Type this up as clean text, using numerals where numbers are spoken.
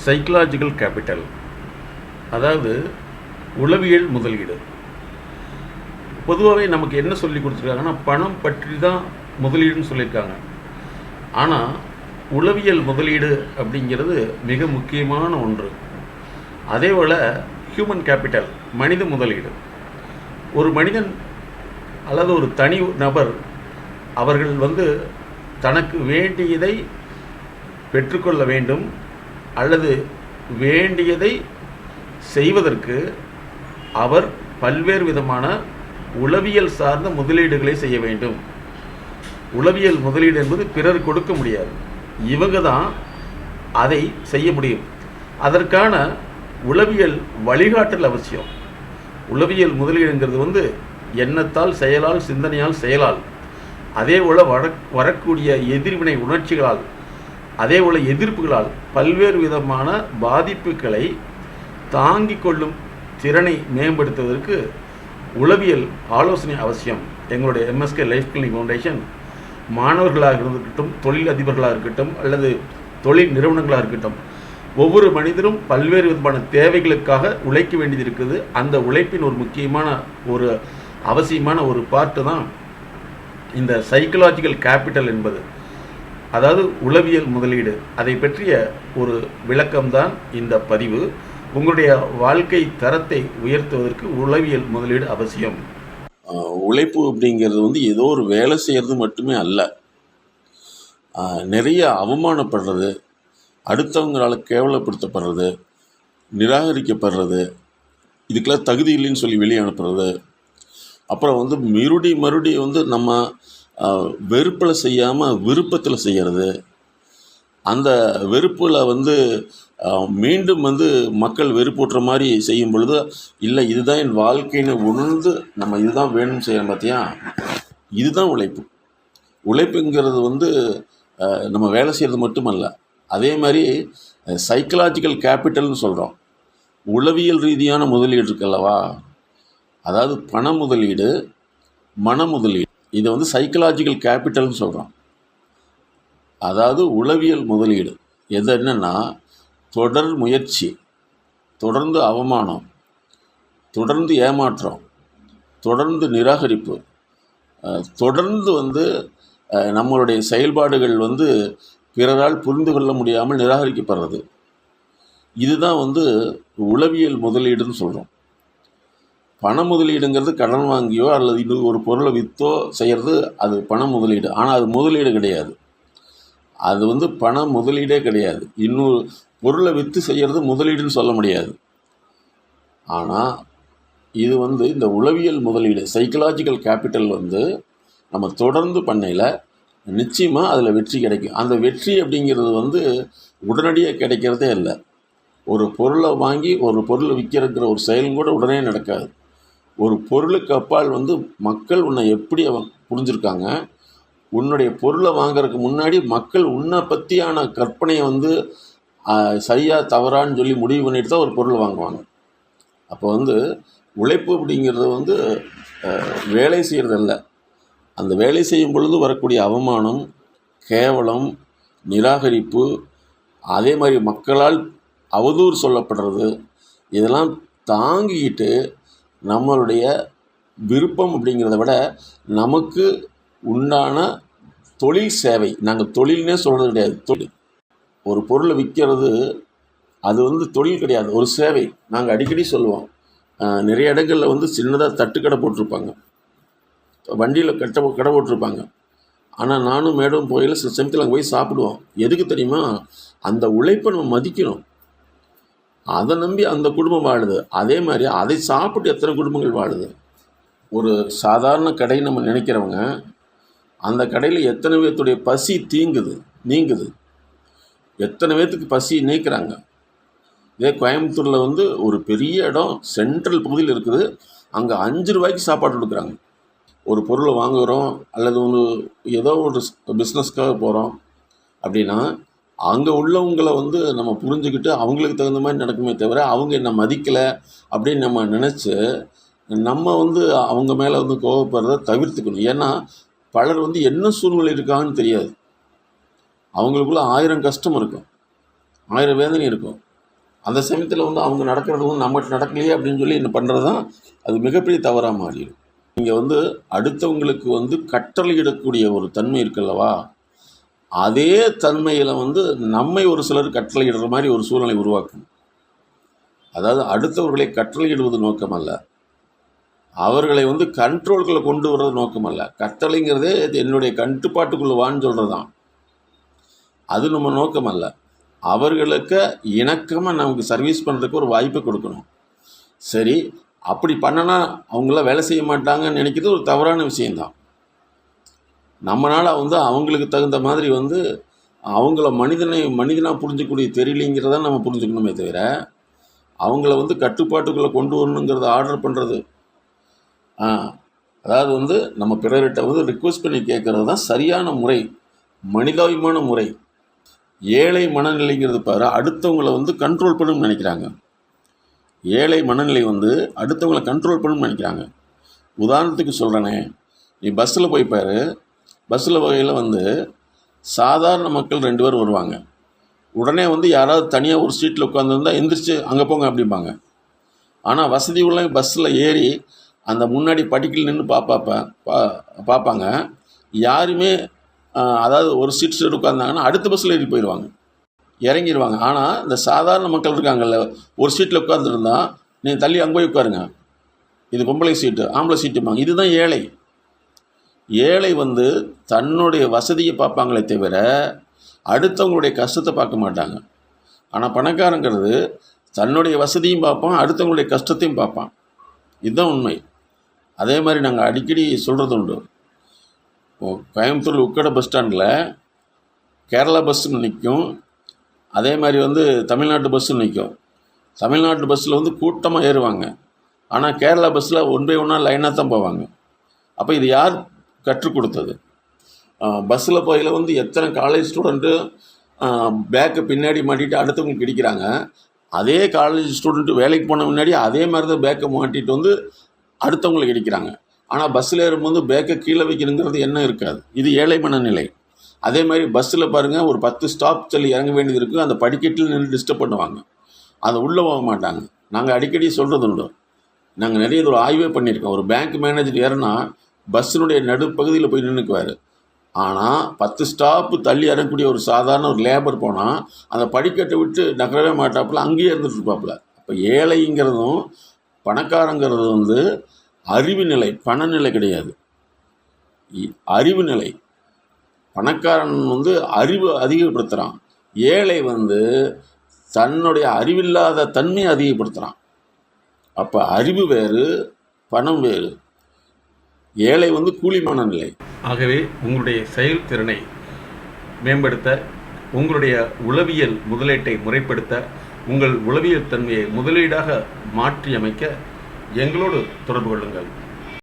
Psychological capital, அதாவது உளவியல் முதலீடு. பொதுவாகவே நமக்கு என்ன சொல்லி கொடுத்துருக்காங்கன்னா, பணம் பற்றி தான் முதலீடுன்னு சொல்லியிருக்காங்க. ஆனால் உளவியல் முதலீடு அப்படிங்கிறது மிக முக்கியமான ஒன்று. அதே போல் ஹியூமன் கேபிட்டல், மனித முதலீடு. ஒரு மனிதன் அல்லது ஒரு தனி நபர் அவர்கள் தனக்கு வேண்டியதை பெற்றுக்கொள்ள வேண்டும் அல்லது வேண்டியதை செய்வதற்கு அவர் பல்வேறு விதமான உளவியல் சார்ந்த முதலீடுகளை செய்ய வேண்டும். உளவியல் முதலீடு என்பது பிறர் கொடுக்க முடியாது, இவங்க தான் அதை செய்ய முடியும். அதற்கான உளவியல் வழிகாட்டல் அவசியம். உளவியல் முதலீடுங்கிறது எண்ணத்தால், செயலால், சிந்தனையால், செயலால், அதே போல் வரக்கூடிய எதிர்வினை உணர்ச்சிகளால், அதே போல் எதிர்ப்புகளால் பல்வேறு விதமான பாதிப்புகளை தாங்கிக் கொள்ளும் திறனை மேம்படுத்துவதற்கு உளவியல் ஆலோசனை அவசியம். எங்களுடைய எம்எஸ்கே லைஃப் கிளினிக் ஃபவுண்டேஷன் மாணவர்களாக இருக்கட்டும், தொழில் அதிபர்களாக இருக்கட்டும், அல்லது தொழில் நிறுவனங்களாக இருக்கட்டும், ஒவ்வொரு மனிதரும் பல்வேறு விதமான தேவைகளுக்காக உழைக்க வேண்டியது இருக்குது. அந்த உழைப்பின் ஒரு முக்கியமான ஒரு அவசியமான ஒரு பார்ட்டு தான் இந்த சைக்கலாஜிக்கல் கேபிட்டல் என்பது, அதாவது உளவியல் முதலீடு. அதை பற்றிய ஒரு விளக்கம்தான் இந்த பதிவு. உங்களுடைய வாழ்க்கை தரத்தை உயர்த்துவதற்கு உளவியல் முதலீடு அவசியம். உழைப்பு அப்படிங்கிறது ஏதோ ஒரு வேலை செய்கிறது மட்டுமே அல்ல. நிறைய அவமானப்படுறது, அடுத்தவங்களால் கேவலப்படுத்தப்படுறது, நிராகரிக்கப்படுறது, இதுக்கெல்லாம் தகுதி இல்லைன்னு சொல்லி வெளியே அனுப்புறது, அப்புறம் மறுபடி நம்ம வெறுப்பில் செய்யாமல் விருப்பத்தில் செய்கிறது, அந்த வெறுப்பில் மீண்டும் மக்கள் வெறுப்பூட்டுற மாதிரி செய்யும் பொழுது, இல்லை இதுதான் என் வாழ்க்கைன்னு உணர்ந்து நம்ம இதுதான் வேணும்னு செய்கிறோம் பார்த்தியா, இதுதான் உழைப்பு. உழைப்புங்கிறது நம்ம வேலை செய்கிறது மட்டுமல்ல, அதே மாதிரி சைக்கலாஜிக்கல் கேபிட்டல்னு சொல்கிறோம். உளவியல் ரீதியான முதலீடு இருக்குல்லவா, அதாவது பண முதலீடு, மன முதலீடு, இதை சைக்கலாஜிக்கல் கேபிட்டல்னு சொல்கிறோம். அதாவது உளவியல் முதலீடு எது என்னென்னா, தொடர் முயற்சி, தொடர்ந்து அவமானம், தொடர்ந்து ஏமாற்றம், தொடர்ந்து நிராகரிப்பு, தொடர்ந்து நம்மளுடைய செயல்பாடுகள் பிறரால் புரிந்து கொள்ள முடியாமல் நிராகரிக்கப்படுறது, இதுதான் உளவியல் முதலீடுன்னு சொல்கிறோம். பண முதலீடுங்கிறது கடன் வாங்கியோ அல்லது இது ஒரு பொருளை விற்றோ செய்கிறது, அது பண முதலீடு. ஆனால் அது முதலீடு கிடையாது, அது பண முதலீடே கிடையாது. இன்னொரு பொருளை விற்று செய்கிறது முதலீடுன்னு சொல்ல முடியாது. ஆனால் இது இந்த உளவியல் முதலீடு, சைக்கலாஜிக்கல் கேபிட்டல் நம்ம தொடர்ந்து பண்ணையில் நிச்சயமாக அதில் வெற்றி கிடைக்கும். அந்த வெற்றி அப்படிங்கிறது உடனடியாக கிடைக்கிறதே இல்லை. ஒரு பொருளை வாங்கி ஒரு பொருளை விற்கிறங்கிற ஒரு செயலும் கூட உடனே நடக்காது. ஒரு பொருளுக்கு அப்பால் மக்கள் உன்னை எப்படி புரிஞ்சுருக்காங்க, உன்னுடைய பொருளை வாங்கிறதுக்கு முன்னாடி மக்கள் உன்னை பற்றியான கற்பனையை சரியா தவறான்னு சொல்லி முடிவு பண்ணிட்டு தான் ஒரு பொருள் வாங்குவாங்க. அப்போ உழைப்பு அப்படிங்கிறது வேலை செய்கிறதில்ல, அந்த வேலை செய்யும் பொழுது வரக்கூடிய அவமானம், கேவலம், நிராகரிப்பு, அதே மாதிரி மக்களால் அவதூறு சொல்லப்படுறது, இதெல்லாம் தாங்கிக்கிட்டு நம்மளுடைய விருப்பம் அப்படிங்கிறத விட நமக்கு உண்டான தொழில் சேவை, நாங்கள் தொழில்னே சொல்கிறது கிடையாது. தொழில், ஒரு பொருளை விற்கிறது அது தொழில் கிடையாது, ஒரு சேவை. நாங்கள் அடிக்கடி சொல்லுவோம், நிறைய இடங்களில் சின்னதாக தட்டுக்கடை போட்டிருப்பாங்க, வண்டியில் கடை போட்டிருப்பாங்க. ஆனால் நானும் மேடம் போயில சில சமயத்தில் அங்கே போய் சாப்பிடுவோம். எதுக்கு தெரியுமா? அந்த உழைப்பை நம்ம மதிக்கணும். அதை நம்பி அந்த குடும்பம் வாழுது. அதே மாதிரி அதை சாப்பிட்டு எத்தனை குடும்பங்கள் வாழுது. ஒரு சாதாரண கடை நம்ம நினைக்கிறவங்க, அந்த கடையில் எத்தனை பேர்த்துடைய பசி நீங்குது, எத்தனை பேர்த்துக்கு பசி நீக்கிறாங்க. இதே கோயம்புத்தூரில் ஒரு பெரிய இடம் சென்ட்ரல் பகுதியில் இருக்குது, அங்கே 5 ரூபாய்க்கு சாப்பாடு கொடுக்குறாங்க. ஒரு பொருளை வாங்குகிறோம் அல்லது ஏதோ ஒரு பிஸ்னஸ்க்காக போகிறோம் அப்படின்னா, அங்கே உள்ளவங்களை நம்ம புரிஞ்சுக்கிட்டு அவங்களுக்கு தகுந்த மாதிரி நடக்குமே தவிர, அவங்க என்ன மதிக்கலை அப்படின்னு நம்ம நினச்சி நம்ம அவங்க மேலே கோவப்படுறதை தவிர்த்துக்கணும். ஏன்னா பலர் என்ன சூழ்நிலை இருக்காங்கன்னு தெரியாது. அவங்களுக்குள்ள 1000 கஷ்டம் இருக்கும், 1000 வேதனை இருக்கும். அந்த சமயத்தில் வந்து அவங்க நடக்கிறது வந்து நம்மகிட்ட நடக்கலையே அப்படின்னு சொல்லி என்ன பண்ணுறது தான் அது மிகப்பெரிய தவறாக மாறிடும். நீங்கள் வந்து அடுத்தவங்களுக்கு வந்து கட்டளையிடக்கூடிய ஒரு தன்மை இருக்குல்லவா, அதே தன்மையில் வந்து நம்மை ஒரு சிலர் கட்டளையிடுற மாதிரி ஒரு சூழ்நிலை உருவாக்கும். அதாவது அடுத்தவர்களை கட்டளையிடுவது நோக்கம் அல்ல, அவர்களை வந்து கண்ட்ரோல்குள்ளே கொண்டு வர்றது நோக்கம் அல்ல. கட்டளைங்கிறதே என்னுடைய கட்டுப்பாட்டுக்குள்ளே வான்னு சொல்கிறது தான், அது நம்ம நோக்கம் அல்ல. அவர்களுக்கு இணக்கமாக நமக்கு சர்வீஸ் பண்ணுறதுக்கு ஒரு வாய்ப்பை கொடுக்கணும். சரி, அப்படி பண்ணனா அவங்களாம் வேலை செய்ய மாட்டாங்கன்னு நினைக்கிறது ஒரு தவறான விஷயந்தான். நம்மளால் வந்து அவங்களுக்கு தகுந்த மாதிரி வந்து அவங்கள மனிதனாக புரிஞ்சக்கூடிய தெரியலைங்கிறத நம்ம புரிஞ்சுக்கணுமே தவிர, அவங்கள வந்து கட்டுப்பாட்டுக்குள்ளே கொண்டு வரணுங்கிறத ஆர்டர் பண்ணுறது, அதாவது வந்து நம்ம பிறர்கிட்ட வந்து ரிக்வெஸ்ட் பண்ணி கேட்குறது தான் சரியான முறை, மனிதாபிமான முறை. ஏழை மனநிலைங்கிறது பாரு, அடுத்தவங்களை வந்து கண்ட்ரோல் பண்ணணும்னு நினைக்கிறாங்க. ஏழை மனநிலை வந்து அடுத்தவங்களை கண்ட்ரோல் பண்ணணும்னு நினைக்கிறாங்க. உதாரணத்துக்கு சொல்கிறேனே, நீ பஸ்ஸில் போய் பாரு, பஸ்ஸில் வகையில் வந்து சாதாரண மக்கள் 2 பேர் வருவாங்க. உடனே வந்து யாராவது தனியாக ஒரு சீட்டில் உட்காந்துருந்தால் எந்திரிச்சு அங்கே போங்க அப்படிம்பாங்க. ஆனால் வசதி உள்ள பஸ்ஸில் ஏறி அந்த முன்னாடி படிக்கல் நின்று பார்ப்பாங்க. யாருமே அதாவது ஒரு சீட் உட்காந்தாங்கன்னா அடுத்த பஸ்ஸில் ஏறி போயிடுவாங்க, இறங்கிடுவாங்க. ஆனால் இந்த சாதாரண மக்கள் இருக்காங்கல்ல, ஒரு சீட்டில் உட்காந்துருந்தா நீங்கள் தள்ளி அங்கே போய் உட்காருங்க, இது பொம்பளை சீட்டு, ஆம்பளை சீட்டுப்பாங்க. இதுதான் ஏழை. ஏழை வந்து தன்னுடைய வசதியை பார்ப்பாங்களே தவிர அடுத்தவங்களுடைய கஷ்டத்தை பார்க்க மாட்டாங்க. ஆனால் பணக்காரங்கிறது தன்னுடைய வசதியும் பார்ப்பான், அடுத்தவங்களுடைய கஷ்டத்தையும் பார்ப்பான். இதுதான் உண்மை. அதே மாதிரி நாங்கள் அடிக்கடி சொல்கிறது உண்டு. கோயம்புத்தூர் உக்கடை பஸ் ஸ்டாண்டில் கேரளா பஸ்ஸுன்னு நிற்கும், அதே மாதிரி வந்து தமிழ்நாட்டு பஸ்ஸுன்னு நிற்கும். தமிழ்நாட்டு பஸ்ஸில் வந்து கூட்டமாக ஏறுவாங்க, ஆனால் கேரளா பஸ்ஸில் 1 by 1 லைனாக தான் போவாங்க. அப்போ இது யார் கற்றுக் கொடுத்தது? பஸ்ஸில் போயில வந்து எத்தனை காலேஜ் ஸ்டூடெண்ட்டு பேக்கை பின்னாடி மாட்டிட்டு அடுத்தவங்களுக்கு கிடைக்கிறாங்க. அதே காலேஜ் ஸ்டூடெண்ட்டு வேலைக்கு போன முன்னாடி அதே மாதிரி தான் பேக்கை மாட்டிட்டு வந்து அடுத்தவங்களுக்கு கிடைக்கிறாங்க. ஆனால் பஸ்ஸில் ஏறும்போது பேக்கை கீழே வைக்கணுங்கிறது என்ன இருக்காது. இது ஏழை மனநிலை. அதே மாதிரி பஸ்ஸில் பாருங்கள், ஒரு 10 ஸ்டாப் சொல்லி இறங்க வேண்டியது இருக்குது, அந்த படிக்கட்டில் நின்று டிஸ்டர்ப் பண்ணுவாங்க, அதை உள்ளே போக மாட்டாங்க. நாங்கள் அடிக்கடி சொல்கிறது உண்டு. நாங்கள் நிறைய ஒரு ஆய்வே பண்ணியிருக்கோம். ஒரு பேங்க் மேனேஜர் ஏறினா பஸ்ஸினுடைய நடுப்பகுதியில் போய் நின்றுக்குவார். ஆனால் 10 ஸ்டாப்பு தள்ளி இறங்கக்கூடிய ஒரு சாதாரண ஒரு லேபர் போனால் அந்த படிக்கட்டை விட்டு நகரவே மாட்டாப்புல, அங்கேயே இருந்துட்டு இருப்பாப்புல. அப்போ ஏழைங்கிறதும் பணக்காரங்கிறது வந்து அறிவு நிலை, பணநிலை கிடையாது, அறிவு நிலை. பணக்காரன் வந்து அறிவு அதிகப்படுத்துகிறான், ஏழை வந்து தன்னுடைய அறிவில்லாத தன்மையை அதிகப்படுத்துகிறான். அப்போ அறிவு வேறு, பணம் வேறு. ஏழை வந்து கூலி மனநிலை. ஆகவே உங்களுடைய செயல்திறனை மேம்படுத்த, உங்களுடைய உளவியல் முதலீட்டை முறைப்படுத்த, உங்கள் உளவியல் தன்மையை முதலீடாக மாற்றி அமைக்க எங்களோடு தொடர்பு கொள்ளுங்கள்.